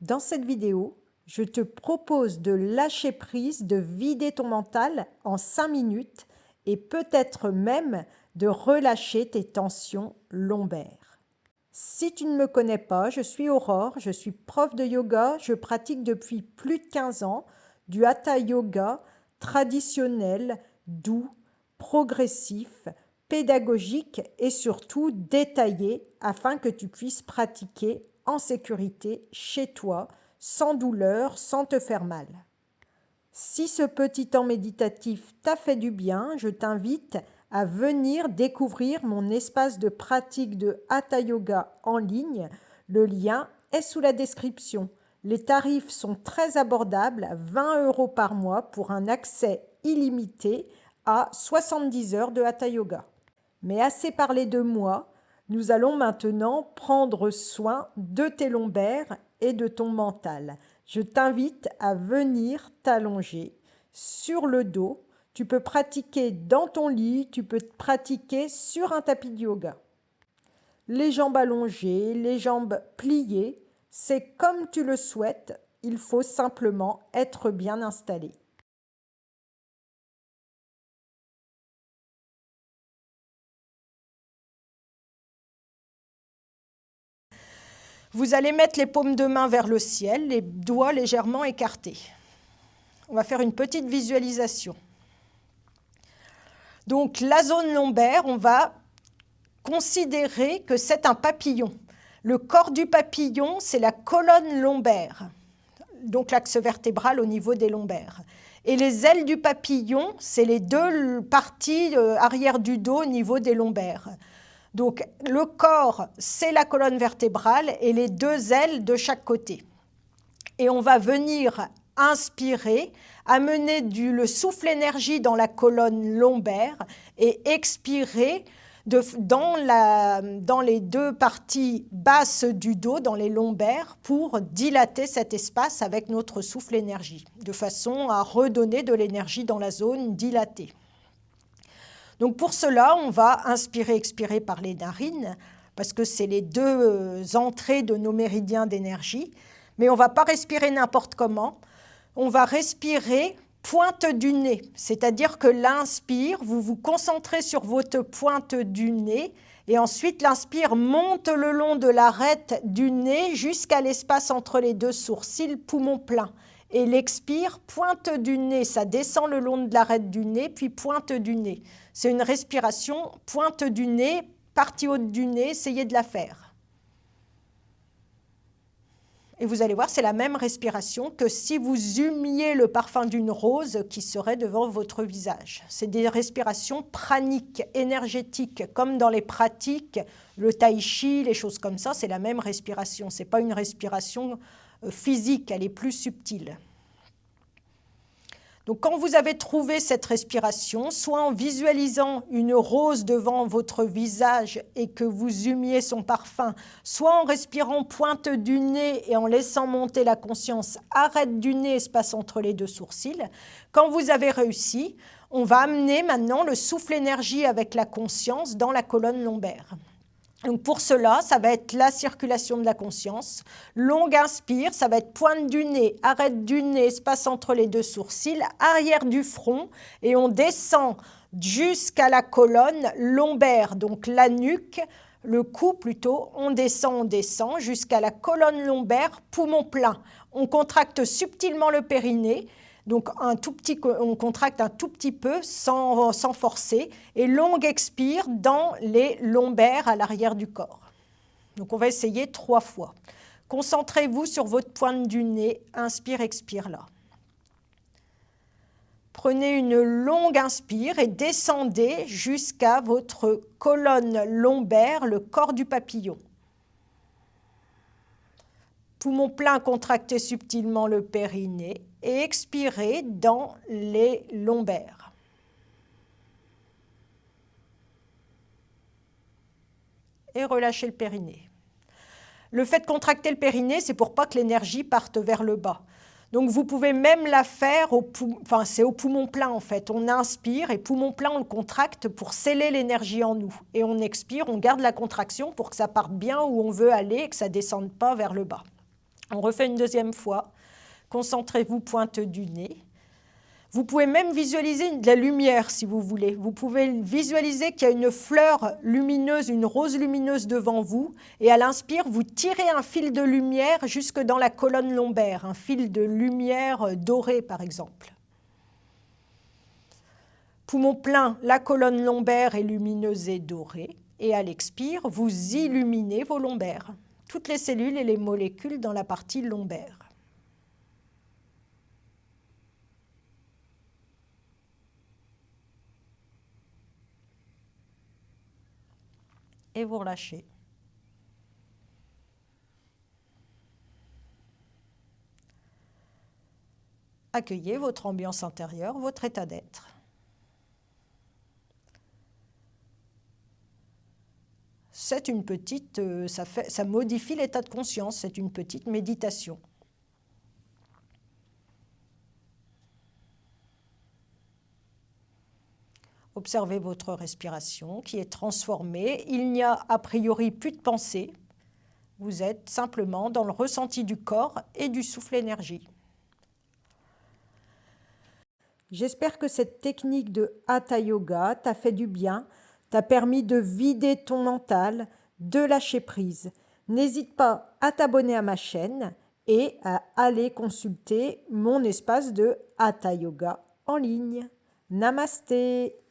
Dans cette vidéo, je te propose de lâcher prise, de vider ton mental en 5 minutes et peut-être même de relâcher tes tensions lombaires. Si tu ne me connais pas, je suis Aurore, je suis prof de yoga, je pratique depuis plus de 15 ans du hatha yoga traditionnel, doux, progressif, pédagogique et surtout détaillé afin que tu puisses pratiquer en sécurité chez toi, sans douleur, sans te faire mal. Si ce petit temps méditatif t'a fait du bien, je t'invite à venir découvrir mon espace de pratique de Hatha Yoga en ligne. Le lien est sous la description. Les tarifs sont très abordables, 20 € par mois pour un accès illimité à 70 heures de Hatha Yoga. Mais assez parlé de moi, nous allons maintenant prendre soin de tes lombaires et de ton mental. Je t'invite à venir t'allonger sur le dos. Tu peux pratiquer dans ton lit, tu peux pratiquer sur un tapis de yoga. Les jambes allongées, les jambes pliées, c'est comme tu le souhaites, il faut simplement être bien installé. Vous allez mettre les paumes de main vers le ciel, les doigts légèrement écartés. On va faire une petite visualisation. Donc la zone lombaire, on va considérer que c'est un papillon. Le corps du papillon, c'est la colonne lombaire, donc l'axe vertébral au niveau des lombaires. Et les ailes du papillon, c'est les deux parties arrière du dos au niveau des lombaires. Donc le corps, c'est la colonne vertébrale et les deux ailes de chaque côté. Et on va venir inspirer, amener le souffle énergie dans la colonne lombaire et expirer dans les deux parties basses du dos, dans les lombaires, pour dilater cet espace avec notre souffle énergie, de façon à redonner de l'énergie dans la zone dilatée. Donc pour cela, on va inspirer, expirer par les narines, parce que c'est les deux entrées de nos méridiens d'énergie. Mais on ne va pas respirer n'importe comment. On va respirer pointe du nez, c'est-à-dire que l'inspire, vous vous concentrez sur votre pointe du nez, et ensuite l'inspire monte le long de l'arête du nez jusqu'à l'espace entre les deux sourcils, poumon plein. Et l'expire, pointe du nez, ça descend le long de l'arête du nez, puis pointe du nez. C'est une respiration pointe du nez, partie haute du nez, essayez de la faire. Et vous allez voir, c'est la même respiration que si vous humiez le parfum d'une rose qui serait devant votre visage. C'est des respirations praniques, énergétiques, comme dans les pratiques, le tai chi, les choses comme ça, c'est la même respiration. Ce n'est pas une respiration physique, elle est plus subtile. Donc quand vous avez trouvé cette respiration, soit en visualisant une rose devant votre visage et que vous humiez son parfum, soit en respirant pointe du nez et en laissant monter la conscience, arrête du nez, espace entre les deux sourcils, quand vous avez réussi, on va amener maintenant le souffle énergie avec la conscience dans la colonne lombaire. Donc pour cela, ça va être la circulation de la conscience. Longue inspire, ça va être pointe du nez, arrête du nez, espace entre les deux sourcils, arrière du front, et on descend jusqu'à la colonne lombaire, donc la nuque, le cou plutôt, on descend jusqu'à la colonne lombaire, poumon plein. On contracte subtilement le périnée. Donc on contracte un tout petit peu sans forcer et longue expire dans les lombaires à l'arrière du corps. Donc on va essayer 3 fois. Concentrez-vous sur votre pointe du nez, inspire, expire là. Prenez une longue inspire et descendez jusqu'à votre colonne lombaire, le corps du papillon. Poumon plein, contractez subtilement le périnée et expirez dans les lombaires. Et relâchez le périnée. Le fait de contracter le périnée, c'est pour pas que l'énergie parte vers le bas. Donc vous pouvez même la faire c'est au poumon plein en fait. On inspire et poumon plein, on le contracte pour sceller l'énergie en nous. Et on expire, on garde la contraction pour que ça parte bien où on veut aller et que ça ne descende pas vers le bas. On refait une deuxième fois. Concentrez-vous pointe du nez. Vous pouvez même visualiser de la lumière si vous voulez. Vous pouvez visualiser qu'il y a une fleur lumineuse, une rose lumineuse devant vous. Et à l'inspire, vous tirez un fil de lumière jusque dans la colonne lombaire. Un fil de lumière dorée par exemple. Poumon plein, la colonne lombaire est lumineuse et dorée. Et à l'expire, vous illuminez vos lombaires. Toutes les cellules et les molécules dans la partie lombaire. Et vous relâchez. Accueillez votre ambiance intérieure, votre état d'être. C'est une petite, ça modifie l'état de conscience, c'est une petite méditation. Observez votre respiration qui est transformée. Il n'y a a priori plus de pensée. Vous êtes simplement dans le ressenti du corps et du souffle énergie. J'espère que cette technique de Hatha Yoga t'a fait du bien, t'a permis de vider ton mental, de lâcher prise. N'hésite pas à t'abonner à ma chaîne et à aller consulter mon espace de Hatha Yoga en ligne. Namasté.